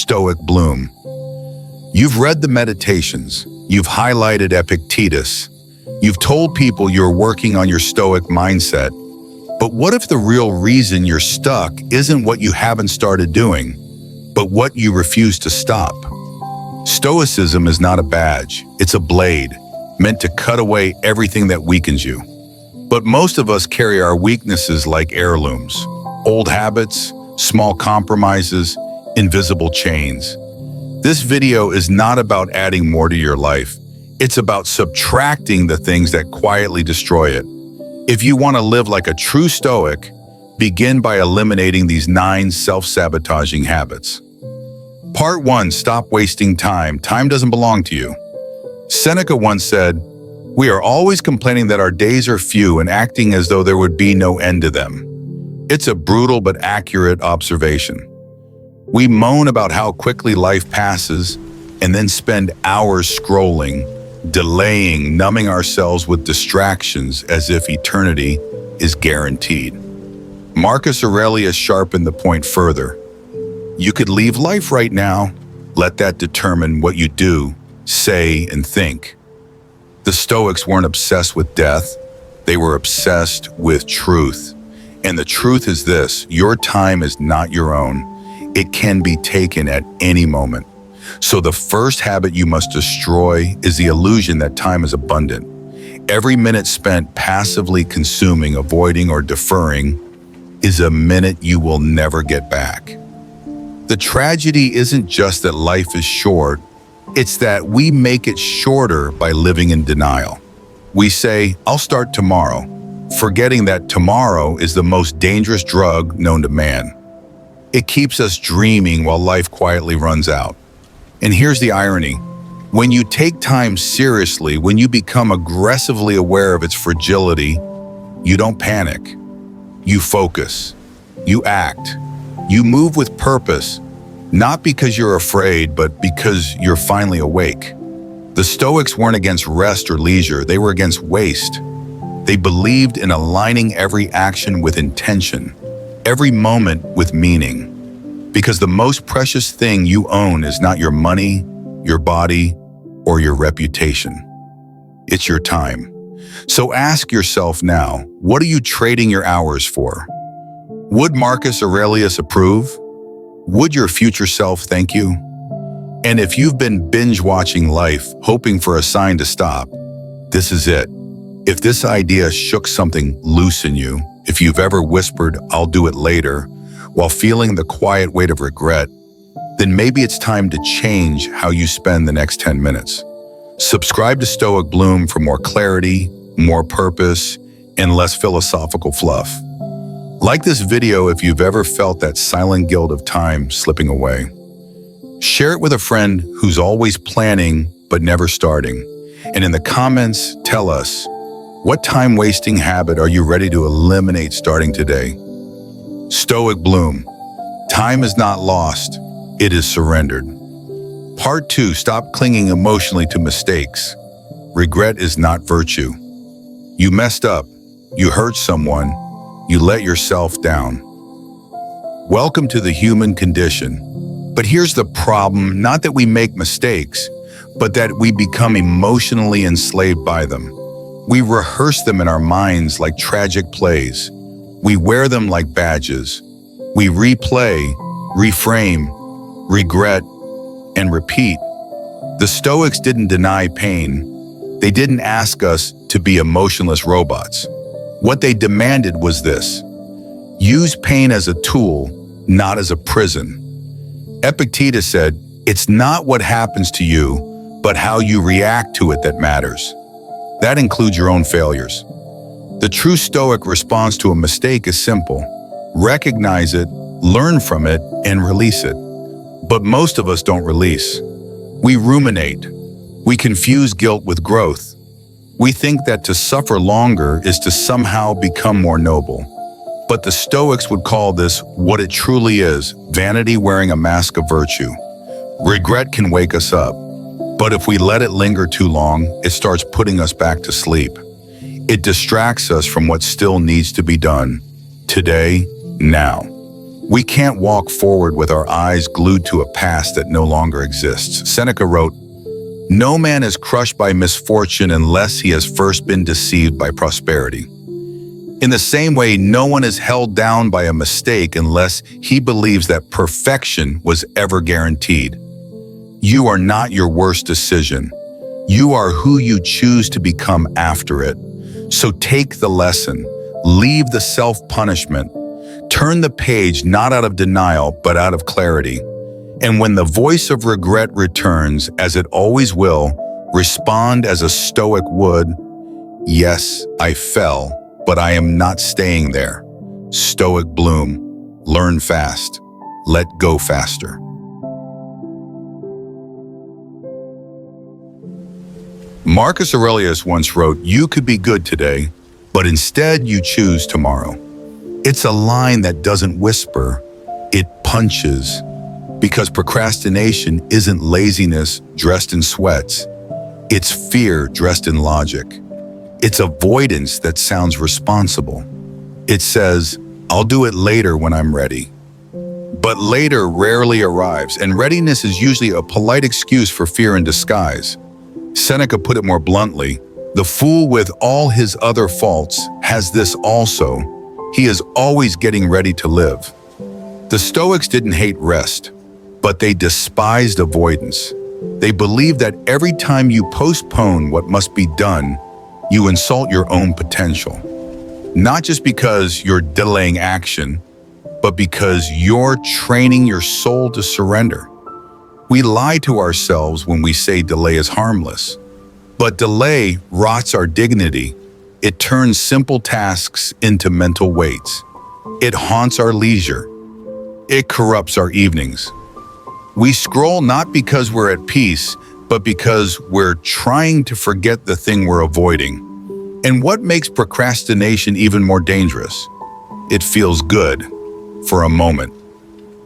Stoic Bloom. You've read the Meditations, you've highlighted Epictetus, you've told people you're working on your Stoic mindset, but what if the real reason you're stuck isn't what you haven't started doing, but what you refuse to stop? Stoicism is not a badge, it's a blade, meant to cut away everything that weakens you. But most of us carry our weaknesses like heirlooms, old habits, small compromises, invisible chains. This video is not about adding more to your life. It's about subtracting the things that quietly destroy it. If you want to live like a true Stoic, begin by eliminating these 9 self-sabotaging habits. Part 1, stop wasting time. Time doesn't belong to you. Seneca once said, "We are always complaining that our days are few and acting as though there would be no end to them." It's a brutal but accurate observation. We moan about how quickly life passes and then spend hours scrolling, delaying, numbing ourselves with distractions as if eternity is guaranteed. Marcus Aurelius sharpened the point further. You could leave life right now. Let that determine what you do, say, and think. The Stoics weren't obsessed with death. They were obsessed with truth. And the truth is this: your time is not your own. It can be taken at any moment. So the first habit you must destroy is the illusion that time is abundant. Every minute spent passively consuming, avoiding, or deferring is a minute you will never get back. The tragedy isn't just that life is short, it's that we make it shorter by living in denial. We say, "I'll start tomorrow," forgetting that tomorrow is the most dangerous drug known to man. It keeps us dreaming while life quietly runs out. And here's the irony. When you take time seriously, when you become aggressively aware of its fragility, you don't panic. You focus. You act. You move with purpose, not because you're afraid, but because you're finally awake. The Stoics weren't against rest or leisure, they were against waste. They believed in aligning every action with intention, every moment with meaning. Because the most precious thing you own is not your money, your body, or your reputation. It's your time. So ask yourself now, what are you trading your hours for? Would Marcus Aurelius approve? Would your future self thank you? And if you've been binge-watching life, hoping for a sign to stop, this is it. If this idea shook something loose in you, if you've ever whispered, "I'll do it later," while feeling the quiet weight of regret, then maybe it's time to change how you spend the next 10 minutes. Subscribe to Stoic Bloom for more clarity, more purpose, and less philosophical fluff. Like this video if you've ever felt that silent guilt of time slipping away. Share it with a friend who's always planning but never starting. And in the comments, tell us, what time-wasting habit are you ready to eliminate starting today? Stoic Bloom. Time is not lost, it is surrendered. Part 2, stop clinging emotionally to mistakes. Regret is not virtue. You messed up, you hurt someone, you let yourself down. Welcome to the human condition. But here's the problem, not that we make mistakes, but that we become emotionally enslaved by them. We rehearse them in our minds like tragic plays. We wear them like badges. We replay, reframe, regret, and repeat. The Stoics didn't deny pain. They didn't ask us to be emotionless robots. What they demanded was this: use pain as a tool, not as a prison. Epictetus said, "It's not what happens to you, but how you react to it that matters." That includes your own failures. The true Stoic response to a mistake is simple. Recognize it, learn from it, and release it. But most of us don't release. We ruminate. We confuse guilt with growth. We think that to suffer longer is to somehow become more noble. But the Stoics would call this what it truly is: vanity wearing a mask of virtue. Regret can wake us up, but if we let it linger too long, it starts putting us back to sleep. It distracts us from what still needs to be done, today, now. We can't walk forward with our eyes glued to a past that no longer exists. Seneca wrote, "No man is crushed by misfortune unless he has first been deceived by prosperity." In the same way, no one is held down by a mistake unless he believes that perfection was ever guaranteed. You are not your worst decision. You are who you choose to become after it. So take the lesson, leave the self-punishment, turn the page not out of denial but out of clarity. And when the voice of regret returns, as it always will, respond as a Stoic would, "Yes, I fell, but I am not staying there." Stoic Bloom. Learn fast. Let go faster. Marcus Aurelius once wrote, "You could be good today, but instead you choose tomorrow." It's a line that doesn't whisper, it punches. Because procrastination isn't laziness dressed in sweats. It's fear dressed in logic. It's avoidance that sounds responsible. It says, "I'll do it later when I'm ready." But later rarely arrives, and readiness is usually a polite excuse for fear in disguise. Seneca put it more bluntly, "The fool with all his other faults has this also. He is always getting ready to live." The Stoics didn't hate rest, but they despised avoidance. They believed that every time you postpone what must be done, you insult your own potential. Not just because you're delaying action, but because you're training your soul to surrender. We lie to ourselves when we say delay is harmless. But delay rots our dignity. It turns simple tasks into mental weights. It haunts our leisure. It corrupts our evenings. We scroll not because we're at peace, but because we're trying to forget the thing we're avoiding. And what makes procrastination even more dangerous? It feels good for a moment.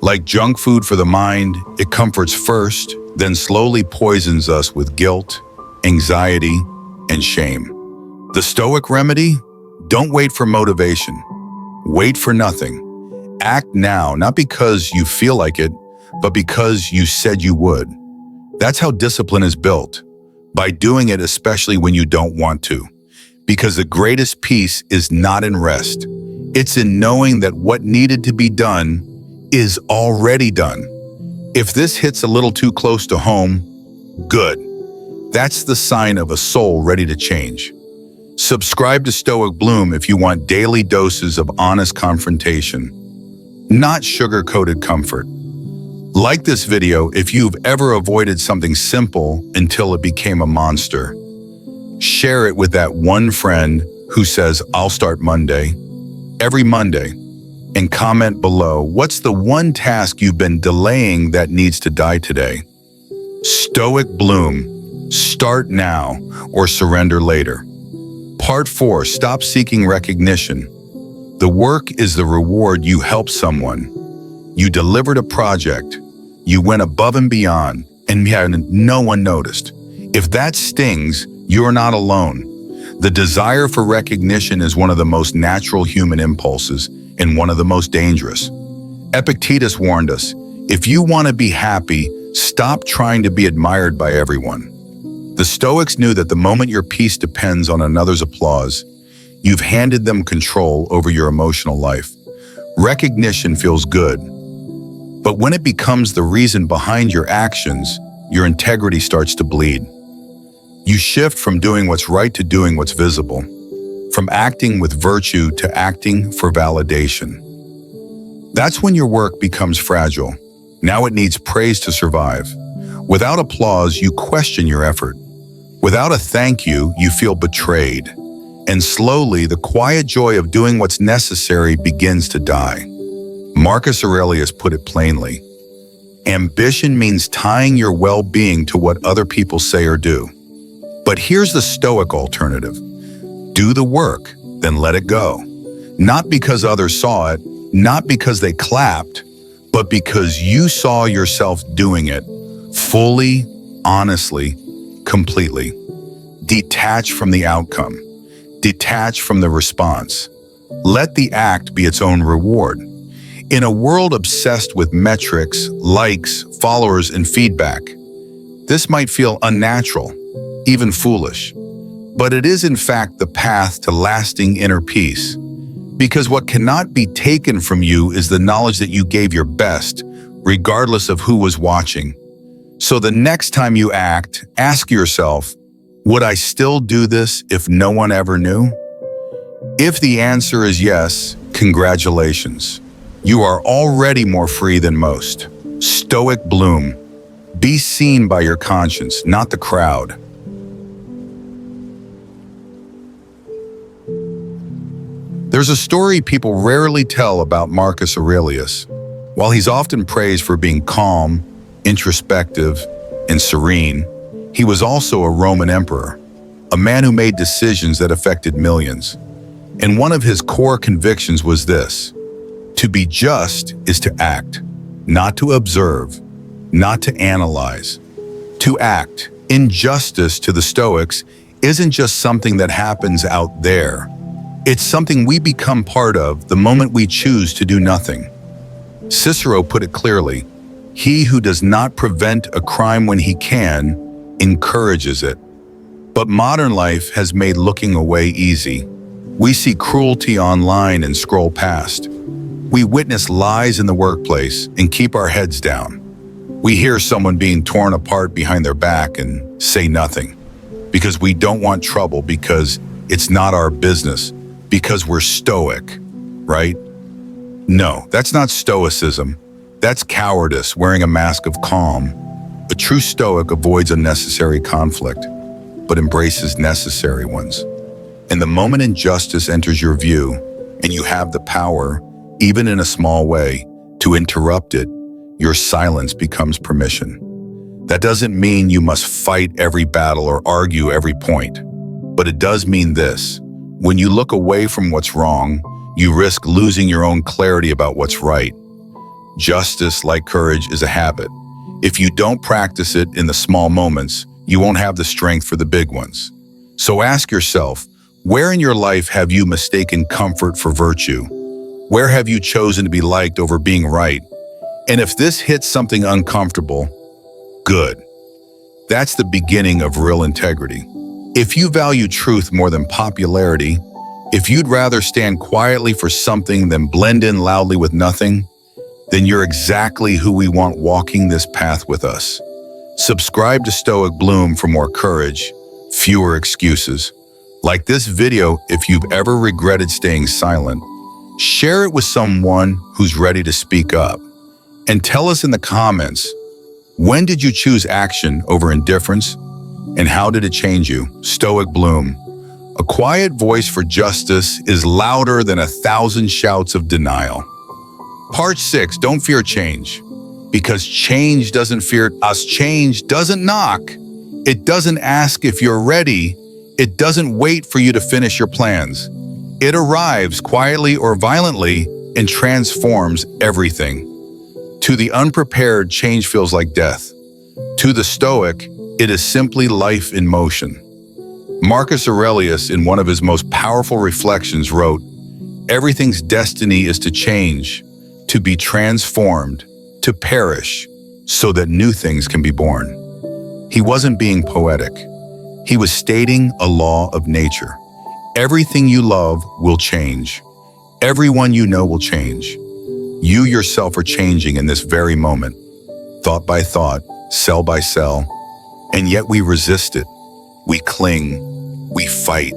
Like junk food for the mind, it comforts first, then slowly poisons us with guilt, anxiety, and shame. The Stoic remedy? Don't wait for motivation. Wait for nothing. Act now, not because you feel like it, but because you said you would. That's how discipline is built, by doing it especially when you don't want to. Because the greatest peace is not in rest. It's in knowing that what needed to be done is already done. If this hits a little too close to home, good. That's the sign of a soul ready to change. Subscribe to Stoic Bloom if you want daily doses of honest confrontation, not sugar-coated comfort. Like this video if you've ever avoided something simple until it became a monster. Share it with that one friend who says, "I'll start Monday," every Monday. And comment below, what's the one task you've been delaying that needs to die today? Stoic Bloom. Start now or surrender later. Part 4. Stop seeking recognition. The work is the reward. You helped someone. You delivered a project. You went above and beyond, and no one noticed. If that stings, you're not alone. The desire for recognition is one of the most natural human impulses and one of the most dangerous. Epictetus warned us, if you want to be happy, stop trying to be admired by everyone. The Stoics knew that the moment your peace depends on another's applause, you've handed them control over your emotional life. Recognition feels good, but when it becomes the reason behind your actions, your integrity starts to bleed. You shift from doing what's right to doing what's visible, from acting with virtue to acting for validation. That's when your work becomes fragile. Now it needs praise to survive. Without applause, you question your effort. Without a thank you, you feel betrayed. And slowly, the quiet joy of doing what's necessary begins to die. Marcus Aurelius put it plainly. Ambition means tying your well-being to what other people say or do. But here's the Stoic alternative. Do the work, then let it go. Not because others saw it, not because they clapped, but because you saw yourself doing it fully, honestly, completely. Detach from the outcome. Detach from the response. Let the act be its own reward. In a world obsessed with metrics, likes, followers, and feedback, this might feel unnatural, even foolish. But it is in fact the path to lasting inner peace. Because what cannot be taken from you is the knowledge that you gave your best, regardless of who was watching. So the next time you act, ask yourself, would I still do this if no one ever knew? If the answer is yes, congratulations. You are already more free than most. Stoic Bloom. Be seen by your conscience, not the crowd. There's a story people rarely tell about Marcus Aurelius. While he's often praised for being calm, introspective, and serene, he was also a Roman emperor, a man who made decisions that affected millions. And one of his core convictions was this: to be just is to act, not to observe, not to analyze. To act. Injustice to the Stoics isn't just something that happens out there. It's something we become part of the moment we choose to do nothing. Cicero put it clearly: he who does not prevent a crime when he can, encourages it. But modern life has made looking away easy. We see cruelty online and scroll past. We witness lies in the workplace and keep our heads down. We hear someone being torn apart behind their back and say nothing. Because we don't want trouble, because it's not our business, because we're stoic, right? No, that's not stoicism. That's cowardice wearing a mask of calm. A true stoic avoids unnecessary conflict, but embraces necessary ones. And the moment injustice enters your view, and you have the power, even in a small way, to interrupt it, your silence becomes permission. That doesn't mean you must fight every battle or argue every point, but it does mean this: when you look away from what's wrong, you risk losing your own clarity about what's right. Justice, like courage, is a habit. If you don't practice it in the small moments, you won't have the strength for the big ones. So ask yourself, where in your life have you mistaken comfort for virtue? Where have you chosen to be liked over being right? And if this hits something uncomfortable, good. That's the beginning of real integrity. If you value truth more than popularity, if you'd rather stand quietly for something than blend in loudly with nothing, then you're exactly who we want walking this path with us. Subscribe to Stoic Bloom for more courage, fewer excuses. Like this video if you've ever regretted staying silent. Share it with someone who's ready to speak up. And tell us in the comments, when did you choose action over indifference? And how did it change you? Stoic Bloom. A quiet voice for justice is louder than 1,000 shouts of denial. Part 6, don't fear change. Because change doesn't fear us. Change doesn't knock. It doesn't ask if you're ready. It doesn't wait for you to finish your plans. It arrives quietly or violently and transforms everything. To the unprepared, change feels like death. To the Stoic, it is simply life in motion. Marcus Aurelius, in one of his most powerful reflections, wrote, "Everything's destiny is to change, to be transformed, to perish, so that new things can be born." He wasn't being poetic. He was stating a law of nature. Everything you love will change. Everyone you know will change. You yourself are changing in this very moment, thought by thought, cell by cell, and yet we resist it. We cling, we fight,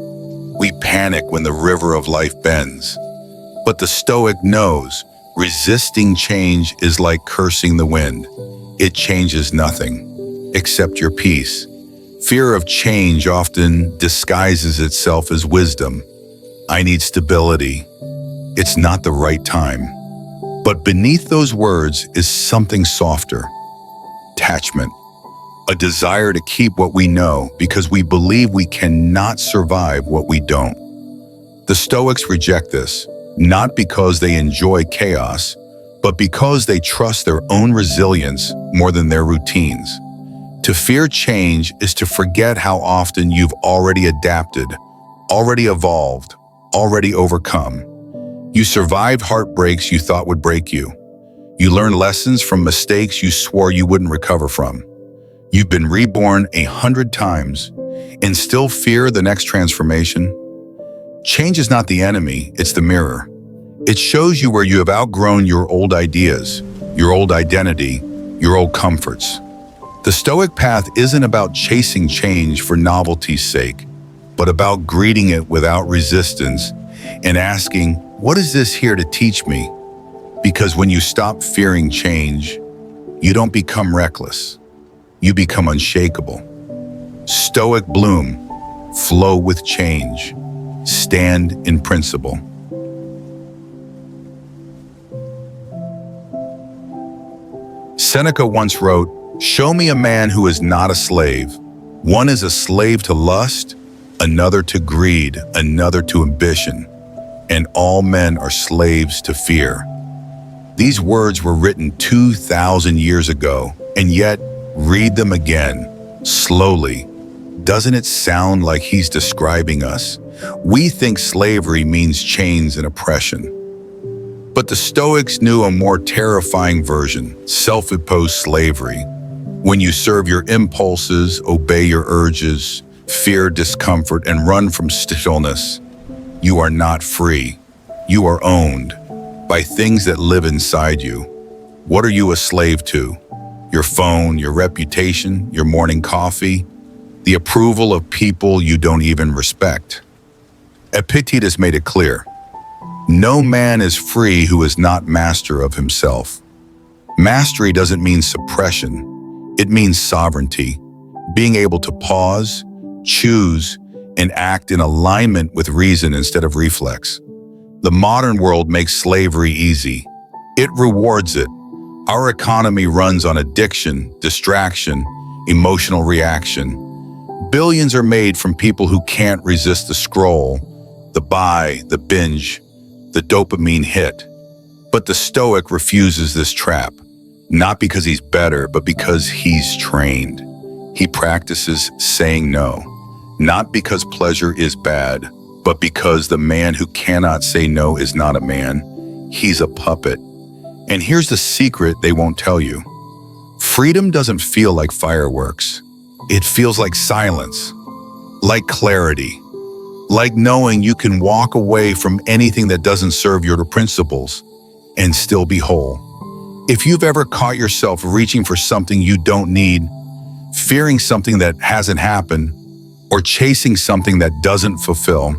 we panic when the river of life bends. But the Stoic knows resisting change is like cursing the wind. It changes nothing, except your peace. Fear of change often disguises itself as wisdom. I need stability. It's not the right time. But beneath those words is something softer. Attachment. A desire to keep what we know because we believe we cannot survive what we don't. The Stoics reject this, not because they enjoy chaos, but because they trust their own resilience more than their routines. To fear change is to forget how often you've already adapted, already evolved, already overcome. You survived heartbreaks you thought would break you. You learned lessons from mistakes you swore you wouldn't recover from. You've been reborn 100 times and still fear the next transformation. Change is not the enemy, it's the mirror. It shows you where you have outgrown your old ideas, your old identity, your old comforts. The Stoic path isn't about chasing change for novelty's sake, but about greeting it without resistance and asking, what is this here to teach me? Because when you stop fearing change, you don't become reckless. You become unshakable. Stoic bloom, flow with change, stand in principle. Seneca once wrote, "Show me a man who is not a slave. One is a slave to lust, another to greed, another to ambition, and all men are slaves to fear." These words were written 2,000 years ago, and yet, read them again, slowly. Doesn't it sound like he's describing us? We think slavery means chains and oppression. But the Stoics knew a more terrifying version, self-imposed slavery. When you serve your impulses, obey your urges, fear discomfort, and run from stillness, you are not free. You are owned by things that live inside you. What are you a slave to? Your phone, your reputation, your morning coffee, the approval of people you don't even respect. Epictetus made it clear, no man is free who is not master of himself. Mastery doesn't mean suppression, it means sovereignty, being able to pause, choose, and act in alignment with reason instead of reflex. The modern world makes slavery easy. It rewards it. Our economy runs on addiction, distraction, emotional reaction. Billions are made from people who can't resist the scroll, the buy, the binge, the dopamine hit. But the Stoic refuses this trap, not because he's better, but because he's trained. He practices saying no, not because pleasure is bad, but because the man who cannot say no is not a man, he's a puppet. And here's the secret they won't tell you. Freedom doesn't feel like fireworks. It feels like silence, like clarity, like knowing you can walk away from anything that doesn't serve your principles and still be whole. If you've ever caught yourself reaching for something you don't need, fearing something that hasn't happened, or chasing something that doesn't fulfill,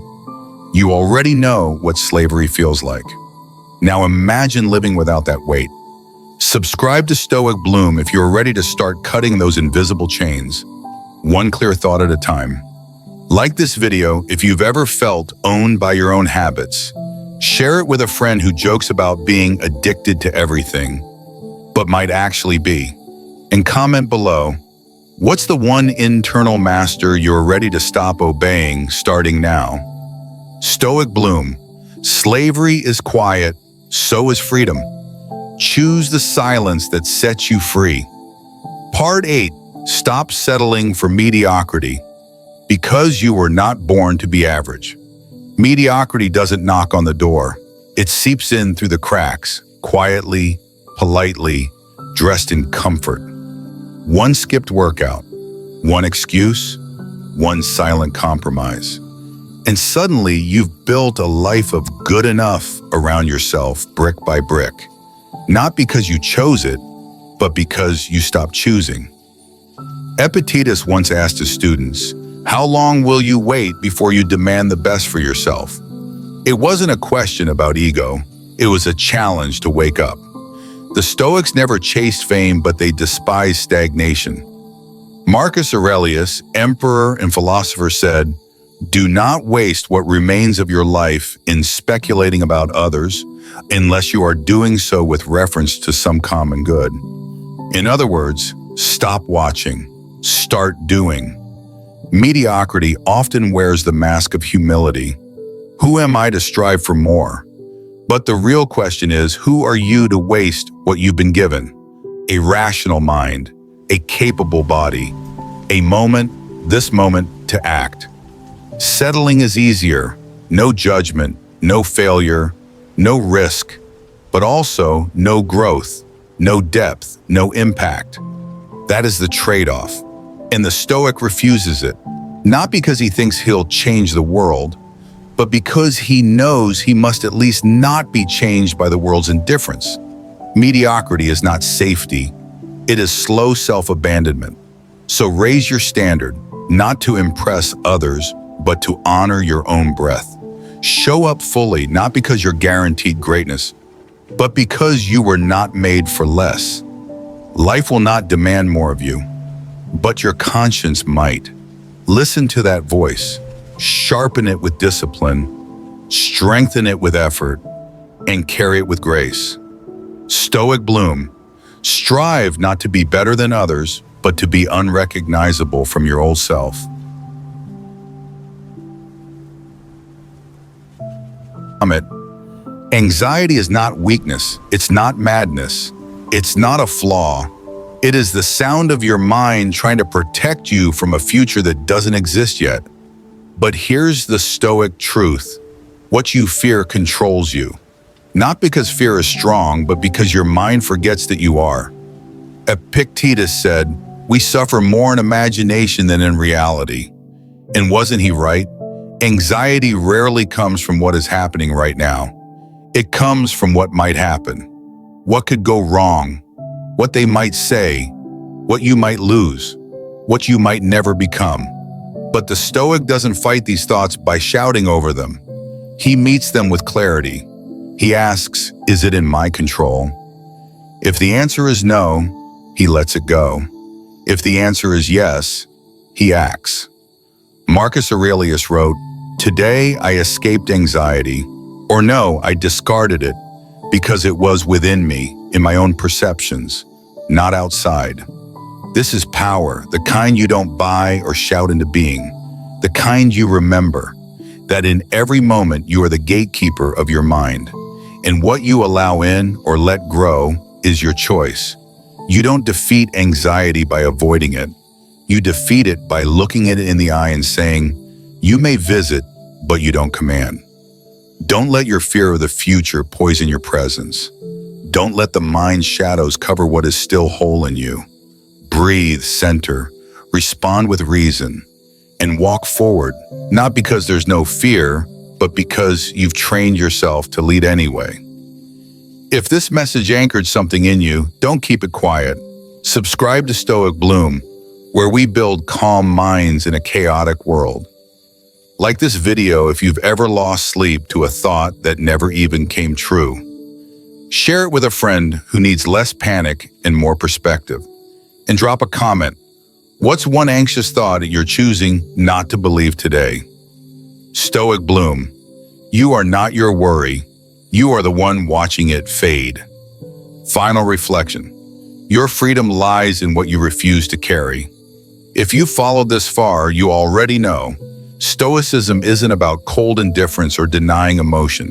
you already know what slavery feels like. Now imagine living without that weight. Subscribe to Stoic Bloom if you're ready to start cutting those invisible chains, one clear thought at a time. Like this video if you've ever felt owned by your own habits. Share it with a friend who jokes about being addicted to everything, but might actually be. And comment below, what's the one internal master you're ready to stop obeying starting now? Stoic Bloom. Slavery is quiet, so is freedom. Choose the silence that sets you free. Part 8. Stop settling for mediocrity. Because you were not born to be average. Mediocrity doesn't knock on the door. It seeps in through the cracks, quietly, politely, dressed in comfort. One skipped workout, one excuse, one silent compromise. And suddenly you've built a life of good enough around yourself brick by brick. Not because you chose it, but because you stopped choosing. Epictetus once asked his students, how long will you wait before you demand the best for yourself? It wasn't a question about ego, it was a challenge to wake up. The Stoics never chased fame, but they despised stagnation. Marcus Aurelius, emperor and philosopher, said, do not waste what remains of your life in speculating about others unless you are doing so with reference to some common good. In other words, stop watching, start doing. Mediocrity often wears the mask of humility. Who am I to strive for more? But the real question is, who are you to waste what you've been given? A rational mind, a capable body, a moment, this moment, to act. Settling is easier, no judgment, no failure, no risk, but also no growth, no depth, no impact. That is the trade-off. And the Stoic refuses it, not because he thinks he'll change the world, but because he knows he must at least not be changed by the world's indifference. Mediocrity is not safety. It is slow self-abandonment. So raise your standard, not to impress others, but to honor your own breath. Show up fully, not because you're guaranteed greatness, but because you were not made for less. Life will not demand more of you, but your conscience might. Listen to that voice, sharpen it with discipline, strengthen it with effort, and carry it with grace. Stoic Bloom. Strive not to be better than others, but to be unrecognizable from your old self. Anxiety is not weakness, it's not madness, it's not a flaw. It is the sound of your mind trying to protect you from a future that doesn't exist yet. But here's the Stoic truth. What you fear controls you. Not because fear is strong, but because your mind forgets that you are. Epictetus said, "We suffer more in imagination than in reality." And wasn't he right? Anxiety rarely comes from what is happening right now. It comes from what might happen, what could go wrong, what they might say, what you might lose, what you might never become. But the Stoic doesn't fight these thoughts by shouting over them. He meets them with clarity. He asks, is it in my control? If the answer is no, he lets it go. If the answer is yes, he acts. Marcus Aurelius wrote, "Today I escaped anxiety," or no, I discarded it because it was within me, in my own perceptions, not outside. This is power, the kind you don't buy or shout into being, the kind you remember, that in every moment you are the gatekeeper of your mind, and what you allow in or let grow is your choice. You don't defeat anxiety by avoiding it. You defeat it by looking it in the eye and saying, you may visit, but you don't command. Don't let your fear of the future poison your presence. Don't let the mind's shadows cover what is still whole in you. Breathe, center, respond with reason, and walk forward, not because there's no fear, but because you've trained yourself to lead anyway. If this message anchored something in you, don't keep it quiet. Subscribe to Stoic Bloom, where we build calm minds in a chaotic world. Like this video if you've ever lost sleep to a thought that never even came true. Share it with a friend who needs less panic and more perspective. And drop a comment. What's one anxious thought you're choosing not to believe today? Stoic Bloom. You are not your worry. You are the one watching it fade. Final reflection. Your freedom lies in what you refuse to carry. If you followed this far, you already know Stoicism isn't about cold indifference or denying emotion.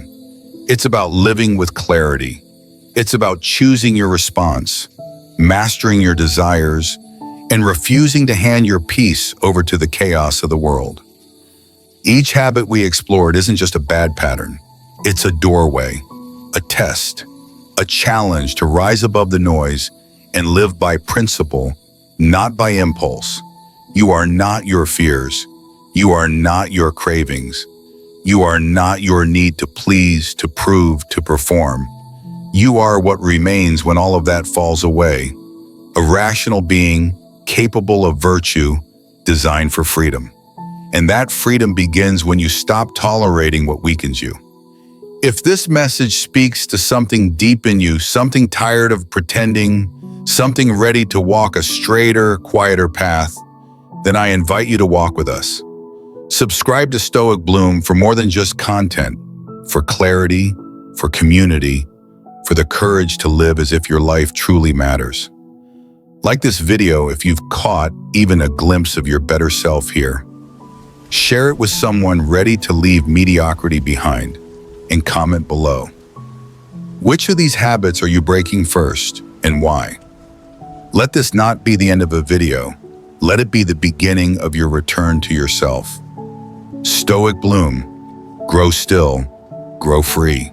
It's about living with clarity. It's about choosing your response, mastering your desires, and refusing to hand your peace over to the chaos of the world. Each habit we explored isn't just a bad pattern. It's a doorway, a test, a challenge to rise above the noise and live by principle, not by impulse. You are not your fears. You are not your cravings. You are not your need to please, to prove, to perform. You are what remains when all of that falls away. A rational being, capable of virtue, designed for freedom. And that freedom begins when you stop tolerating what weakens you. If this message speaks to something deep in you, something tired of pretending, something ready to walk a straighter, quieter path, then I invite you to walk with us. Subscribe to Stoic Bloom for more than just content, for clarity, for community, for the courage to live as if your life truly matters. Like this video if you've caught even a glimpse of your better self here. Share it with someone ready to leave mediocrity behind, and comment below. Which of these habits are you breaking first, and why? Let this not be the end of a video. Let it be the beginning of your return to yourself. Stoic Bloom. Grow still, grow free.